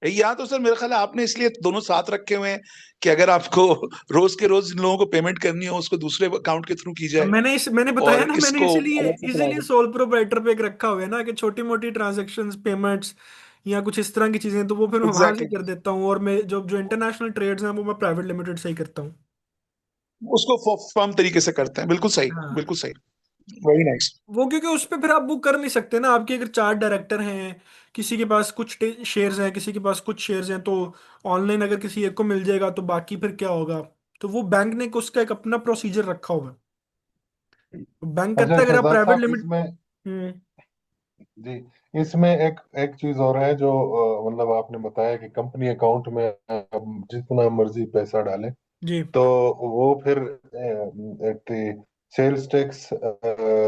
यहाँ तो सर मेरा ख्याल है आपने इसलिए दोनों साथ रखे हुए हैं कि अगर आपको रोज के रोज जिन लोगों को पेमेंट करनी हो उसको दूसरे अकाउंट के थ्रू की अब जाए, मैंने बताया और ना, मैंने इसको इसीलिए अलग से चलाया इसीलिए जाए। सोल प्रोप्राइटर पे एक रखा हुआ है ना, कि छोटी मोटी ट्रांजैक्शंस, पेमेंट्स या कुछ इस तरह की चीजें तो वो फिर मैं वहां से एग्जैक्टली कर देता हूँ, और मैं जो जो इंटरनेशनल ट्रेड्स हैं वो मैं प्राइवेट लिमिटेड से ही करता हूँ। उसको फर्म तरीके से करते हैं, बिल्कुल सही हाँ। बिल्कुल सही। Very nice. वो क्योंकि उस पे फिर आप वो कर नहीं सकते ना, आपके अगर 4 डायरेक्टर हैं, किसी के पास कुछ शेयर्स हैं, किसी के पास कुछ शेयर्स हैं, तो ऑनलाइन अगर किसी एक को मिल जाएगा तो बाकी फिर क्या होगा? तो वो बैंक ने उसका एक अपना प्रोसीजर रखा होगा। बैंक कहता अच्छा है अगर आप शहजाद प्राइवेट साहब लिमिट। इसमें, हम्म। जी, इसमें एक एक चीज और है जो मतलब आपने बताया कि कंपनी अकाउंट में हम जितना मर्जी पैसा डालें, जी। तो वो फिर सेल्स टैक्स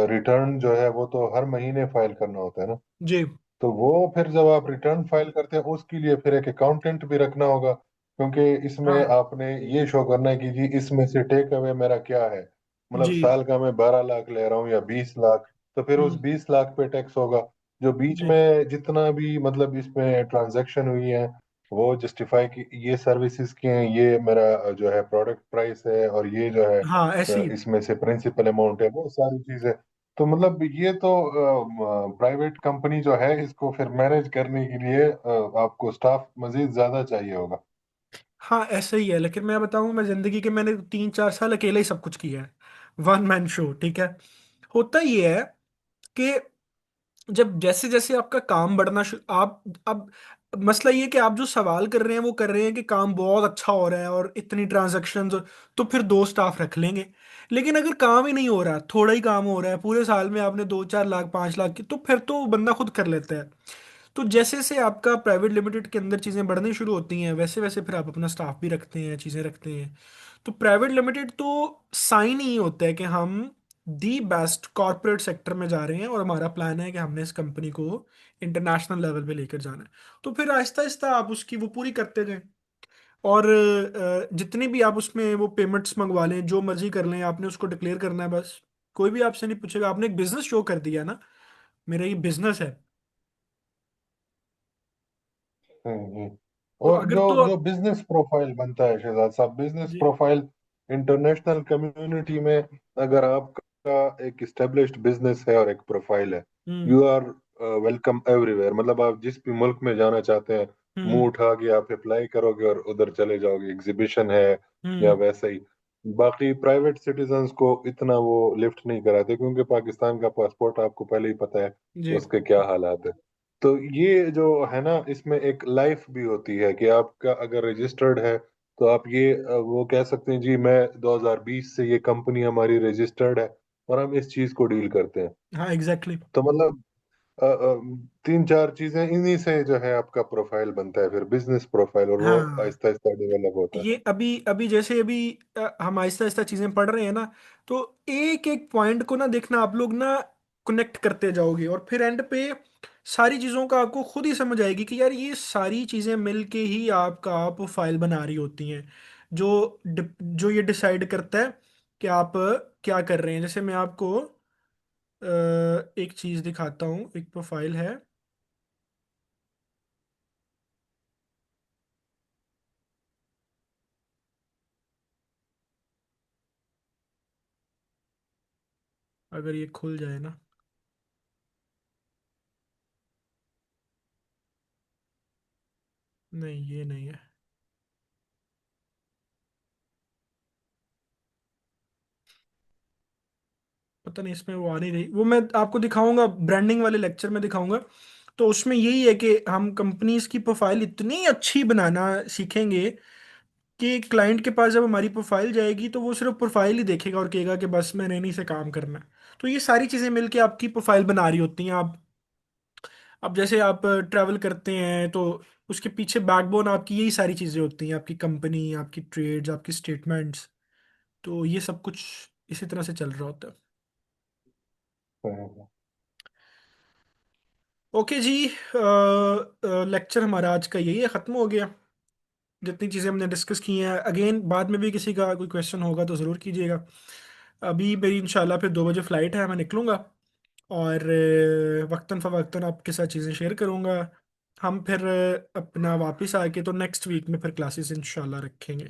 रिटर्न जो है वो तो हर महीने फाइल करना होता है ना। जी। तो वो फिर जब आप रिटर्न फाइल करते हैं उसके लिए फिर एक अकाउंटेंट भी रखना होगा, क्योंकि इसमें हाँ। आपने ये शो करना है कि जी इसमें से टेक अवे मेरा क्या है। मतलब जी। साल का मैं 12 लाख ले रहा हूँ या 20 लाख, तो फिर उस हम्म। 20 लाख पे टैक्स होगा। जो बीच जी। में जितना भी मतलब इसमें ट्रांजैक्शन हुई है वो जस्टिफाई की ये सर्विसेज के हैं, ये मेरा जो है प्रोडक्ट प्राइस है, और ये जो है हाँ ऐसे ही। इसमें से प्रिंसिपल अमाउंट है, वो सारी चीजें। तो मतलब ये तो प्राइवेट कंपनी जो है इसको फिर मैनेज करने के लिए आपको स्टाफ मजीद ज्यादा चाहिए होगा। हाँ ऐसे ही है, लेकिन मैं बताऊं, मैं जिंदगी के मैंने 3 4 साल अकेले ही सब कुछ किया है, वन मैन शो। ठीक है, होता ये है कि जब जैसे जैसे आपका काम बढ़ना आप अब मसला ये है कि आप जो सवाल कर रहे हैं वो कर रहे हैं कि काम बहुत अच्छा हो रहा है और इतनी ट्रांजैक्शंस, तो फिर दो स्टाफ रख लेंगे। लेकिन अगर काम ही नहीं हो रहा, थोड़ा ही काम हो रहा है, पूरे साल में आपने 2-4 लाख 5 लाख की, तो फिर तो बंदा खुद कर लेता है। तो जैसे जैसे आपका प्राइवेट लिमिटेड के अंदर चीज़ें बढ़नी शुरू होती हैं, वैसे वैसे फिर आप अपना स्टाफ भी रखते हैं, चीज़ें रखते हैं। तो प्राइवेट लिमिटेड तो साइन ही होता है कि हम दी बेस्ट कॉरपोरेट सेक्टर में जा रहे हैं और हमारा प्लान है कि हमने इस कंपनी को इंटरनेशनल लेवल पे लेकर जाना है। तो फिर आहिस्ता आहिस्ता आप उसकी वो पूरी करते जाएं। और जितनी भी आप उसमें वो पेमेंट्स मंगवा लें, जो मर्जी कर लें, आपने उसको डिक्लेयर करना है बस। कोई भी आपसे नहीं पूछेगा, आपने एक बिजनेस शो कर दिया ना, मेरा ये बिजनेस है। हम्म। तो और अगर जो तो जो बिजनेस प्रोफाइल बनता है शहजाद साहब, बिजनेस जी। प्रोफाइल इंटरनेशनल कम्युनिटी में, अगर आपका एक इस्टेब्लिश्ड बिजनेस है और एक प्रोफाइल है, hmm. You are welcome everywhere. मतलब आप जिस भी मुल्क में जाना चाहते हैं, मुंह हम्म। उठा के आप अप्लाई करोगे और उधर चले जाओगे, एग्जीबिशन है या हम्म। वैसे ही। बाकी प्राइवेट सिटीजन्स को इतना वो लिफ्ट नहीं कराते, क्योंकि पाकिस्तान का पासपोर्ट आपको पहले ही पता है जी। उसके क्या हालात है। तो ये जो है ना, इसमें एक लाइफ भी होती है कि आपका अगर रजिस्टर्ड है, तो आप ये वो कह सकते हैं जी, मैं 2020 से ये कंपनी हमारी रजिस्टर्ड है और हम इस चीज को डील करते हैं। हाँ एग्जैक्टली। तो मतलब तीन चार चीजें इन्हीं से जो है आपका प्रोफाइल बनता है, फिर बिजनेस प्रोफाइल, और वो हाँ, आहिस्ता आहिस्ता डेवलप होता है। ये अभी अभी जैसे अभी हम आहिस्ता आहिस्ता चीजें पढ़ रहे हैं ना, तो एक एक पॉइंट को ना देखना, आप लोग ना कनेक्ट करते जाओगे और फिर एंड पे सारी चीजों का आपको खुद ही समझ आएगी कि यार ये सारी चीजें मिलके ही आपका आप फाइल बना रही होती हैं, जो ये डिसाइड करता है कि आप क्या कर रहे हैं। जैसे मैं आपको एक चीज दिखाता हूँ, एक प्रोफाइल है। अगर ये खुल जाए ना, नहीं ये नहीं है, पता नहीं इसमें वो आ नहीं रही। वो मैं आपको दिखाऊंगा, ब्रांडिंग वाले लेक्चर में दिखाऊंगा। तो उसमें यही है कि हम कंपनीज की प्रोफाइल इतनी अच्छी बनाना सीखेंगे कि क्लाइंट के पास जब हमारी प्रोफाइल जाएगी तो वो सिर्फ प्रोफाइल ही देखेगा और कहेगा कि बस मैंने इन्हीं से काम करना है। तो ये सारी चीज़ें मिलके आपकी प्रोफाइल बना रही होती हैं। आप अब जैसे आप ट्रैवल करते हैं तो उसके पीछे बैकबोन आपकी यही सारी चीज़ें होती हैं, आपकी कंपनी, आपकी ट्रेड्स, आपकी स्टेटमेंट्स। तो ये सब कुछ इसी तरह से चल रहा होता है। हम्म। ओके जी, लेक्चर हमारा आज का यही है, ख़त्म हो गया। जितनी चीज़ें हमने डिस्कस की हैं, अगेन बाद में भी किसी का कोई क्वेश्चन होगा तो ज़रूर कीजिएगा। अभी मेरी इंशाल्लाह फिर 2 बजे फ़्लाइट है, मैं निकलूँगा। और वक्तन फ़वक्तन आपके साथ चीज़ें शेयर करूँगा। हम फिर अपना वापस आके तो नेक्स्ट वीक में फिर क्लासेस इंशाल्लाह रखेंगे।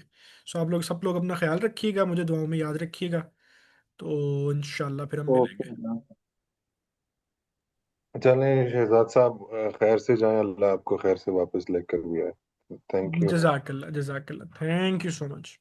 सो आप लोग सब लोग अपना ख्याल रखिएगा, मुझे दुआओं में याद रखिएगा। तो इंशाल्लाह फिर हम ओके। मिलेंगे। चलें शहजाद साहब, खैर से जाएं, अल्लाह आपको खैर से वापस लेकर भी आए। Thank you. जजाकल्ला, जजाकल्ला, थैंक यू सो मच।